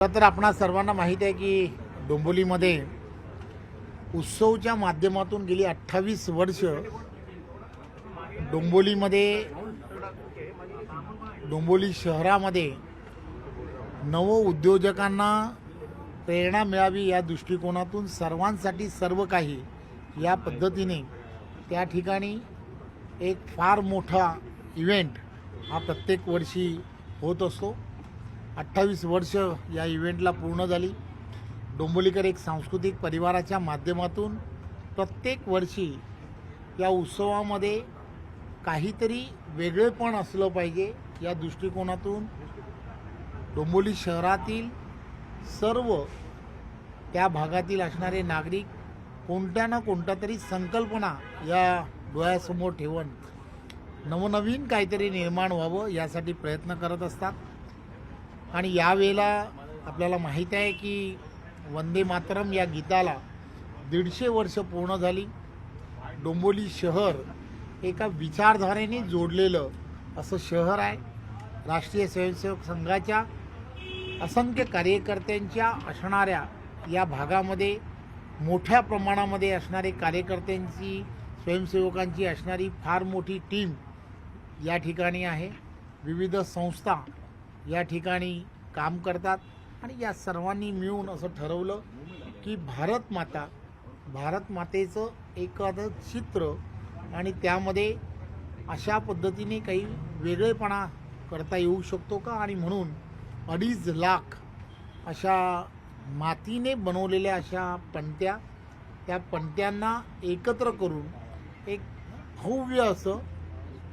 तर आपणा सर्वांना माहीत आहे की डोंबिवलीमध्ये उत्सवच्या माध्यमातून गेली 28 वर्ष डोंबिवली शहरामध्ये नवउद्योजकांना प्रेरणा मिळावी या दृष्टिकोनातून सर्वांसाठी सर्व काही या पद्धतीने त्या ठिकाणी एक फार मोठा इव्हेंट हा प्रत्येक वर्षी होत असतो। 28 वर्ष या इव्हेंटला पूर्ण झाली। डोंबिवलीकर एक सांस्कृतिक परिवाराच्या माध्यमातून प्रत्येक वर्षी या उत्सवामध्ये काहीतरी वेगळेपण असलं पाहिजे या दृष्टिकोनातून डोंबिवली शहरातील सर्व त्या भागातील असणारे नागरिक कोणत्या ना कोणत्या तरी संकल्पना या डोळ्यासमोर ठेवून नवनवीन काहीतरी निर्माण व्हावं यासाठी प्रयत्न करत असतात। आणि यावेळेला आपल्याला माहीत आहे की वंदे मातरम या गीताला 150 वर्ष पूर्ण झाली। डोंबिवली शहर एका विचारधारेने जोडलेलं असं शहर आहे। राष्ट्रीय स्वयंसेवक संघाच्या असंख्य कार्यकर्त्यांच्या असणाऱ्या या भागामध्ये मोठ्या प्रमाणामध्ये असणारे कार्यकर्त्यांची स्वयंसेवकांची असणारी फार मोठी टीम या ठिकाणी आहे। विविध संस्था या ठिकाणी काम करतात आणि या सर्वांनी मिळून असं ठरवलं की भारत मातेचं एखादं चित्र आणि त्यामध्ये अशा पद्धतीने काही वेगळेपणा करता येऊ शकतो का, आणि म्हणून 2.5 लाख अशा मातीने बनवलेल्या अशा पणत्या, त्या पणत्यांना एकत्र करून एक भव्य असं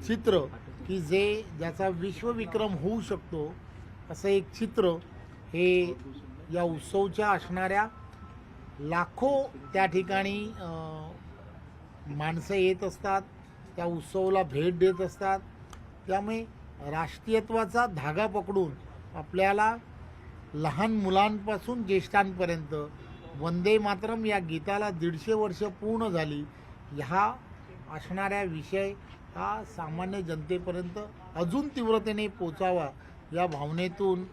चित्र की ज्याचा विश्वविक्रम होऊ शकतो असं एक चित्र हे या उत्सवच्या असणाऱ्या लाखो त्या ठिकाणी माणसं येत असतात, त्या उत्सवाला भेट देत असतात। त्यामुळे राष्ट्रीयत्वाचा धागा पकडून आपल्याला लहान मुलांपासून ज्येष्ठांपर्यंत वंदे मातरम या गीताला 150 वर्ष पूर्ण झाली ह्या असणाऱ्या विषय हा सामान्य जनतेपर्यंत अजून तीव्रतेने पोचावा या भावनेतून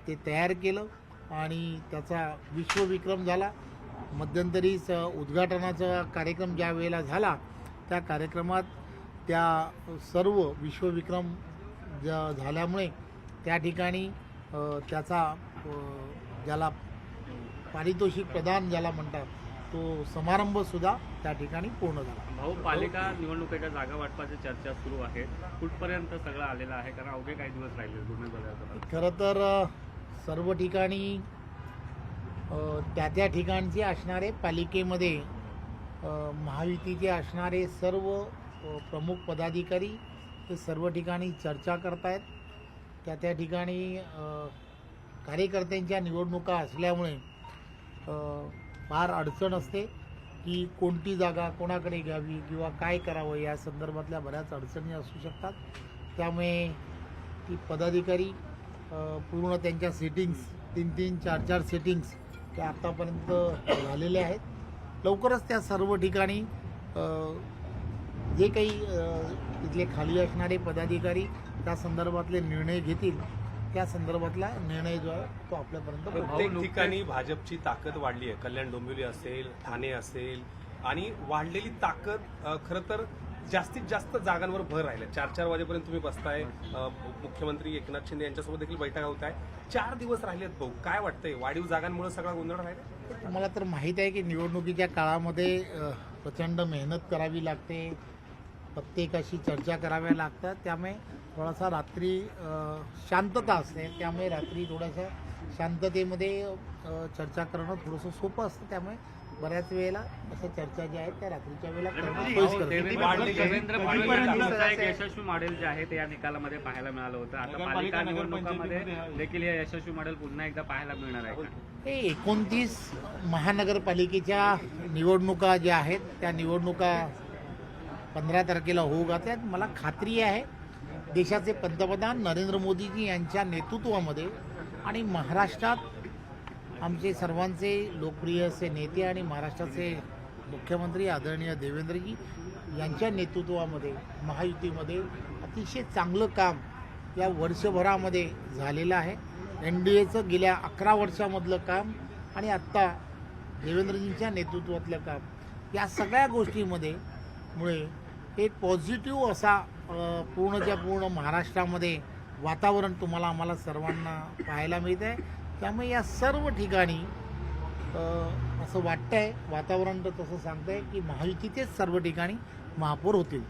ते तयार केलं आणि त्याचा विश्वविक्रम झाला। मध्यंतरीच उद्घाटनाचा कार्यक्रम ज्या वेळेला झाला त्या कार्यक्रमात त्या सर्व विश्वविक्रम झाल्यामुळे त्या ठिकाणी त्याचा ज्याला पारितोषिक प्रदान ज्याला म्हणतात तो समारंभसुद्धा त्या ठिकाणी पूर्ण झाला। भाऊ, पालिका निवडणुकीच्या जागा वाटपाची चर्चा सुरू आहे, कुठपर्यंत सगळं आलेलं आहे? कारण अवघे काही दिवस राहिले। खरं तर सर्व ठिकाणी त्या ठिकाणचे असणारे पालिकेमध्ये महायुतीचे असणारे सर्व प्रमुख पदाधिकारी ते सर्व ठिकाणी चर्चा करतायत। त्या ठिकाणी कार्यकर्त्यांच्या निवडणुका असल्यामुळे फार अडचण असते की कोणती जागा कोणाकडे घ्यावी किंवा काय करावं या संदर्भातल्या बऱ्याच अडचणी असू शकतात। त्यामुळे ती पदाधिकारी पूर्ण त्यांच्या सेटिंग्स 3-3, 4-4 सेटिंग्स त्या आत्तापर्यंत झालेल्या आहेत। लवकरच त्या सर्व ठिकाणी जे काही तिथले खाली असणारे पदाधिकारी त्या संदर्भातले निर्णय घेतील त्या संदर्भातला निर्णय जो आहे तो आपल्यापर्यंत प्रत्येक ठिकाणी भाजपची ताकद वाढली आहे। कल्याण डोंबिवली असेल, ठाणे असेल, आणि वाढलेली ताकद खरं तर जास्तीत जास्त जागांवर भर राहिला। 4-4 वाजेपर्यंत तुम्ही बसताय, मुख्यमंत्री एकनाथ शिंदे यांच्यासोबत देखील बैठका होत आहे। 4 दिवस राहिलेत भाऊ, काय वाटतंय? वाढीव जागांमुळे सगळा गोंधळ राहिला? मला तर माहीत आहे की निवडणुकीच्या काळामध्ये प्रचंड मेहनत करावी लागते, प्रत्येकाशी चर्चा कराव्या लागतात। त्यामुळे थोडासा रात्री शांतता असते, त्यामुळे रात्री थोड्याशा शांततेमध्ये चर्चा करणं थोडंसं सोपं असतं। त्यामुळे बऱ्याच वेळेला अशा चर्चा ज्या आहेत त्या रात्रीच्या वेळेला एक यशस्वी मॉडेल जे आहे ते या निकालामध्ये पाहायला मिळालं होतं। आता पालिका निवडणुकामध्ये देखील हे यशस्वी मॉडेल पुन्हा एकदा पाहायला मिळणार आहे का? 29 महानगरपालिकेच्या निवडणुका ज्या आहेत त्या निवडणुका 15 तारखेला होऊ घातल्यात। मला खात्री आहे देशाचे पंतप्रधान नरेंद्र मोदीजी यांच्या नेतृत्वामध्ये आणि महाराष्ट्रात आमचे सर्वांचे लोकप्रिय असे नेते आणि महाराष्ट्राचे मुख्यमंत्री आदरणीय देवेंद्रजी यांच्या नेतृत्वामध्ये महायुतीमध्ये अतिशय चांगलं काम या वर्षभरामध्ये झालेलं आहे। NDAचं गेल्या 11 वर्षामधलं काम आणि आत्ता देवेंद्रजींच्या नेतृत्वातलं काम, या सगळ्या गोष्टीमध्ये मुळे एक पॉझिटिव्ह असा पूर्णच्या पूर्ण महाराष्ट्रामध्ये वातावरण तुम्हाला आम्हाला सर्वांना पाहायला मिळत आहे. त्यामुळे या सर्व ठिकाणी असं वाटतंय, वातावरण तर तसं सांगतंय की महायुतीचेच सर्व ठिकाणी महापौर होतील.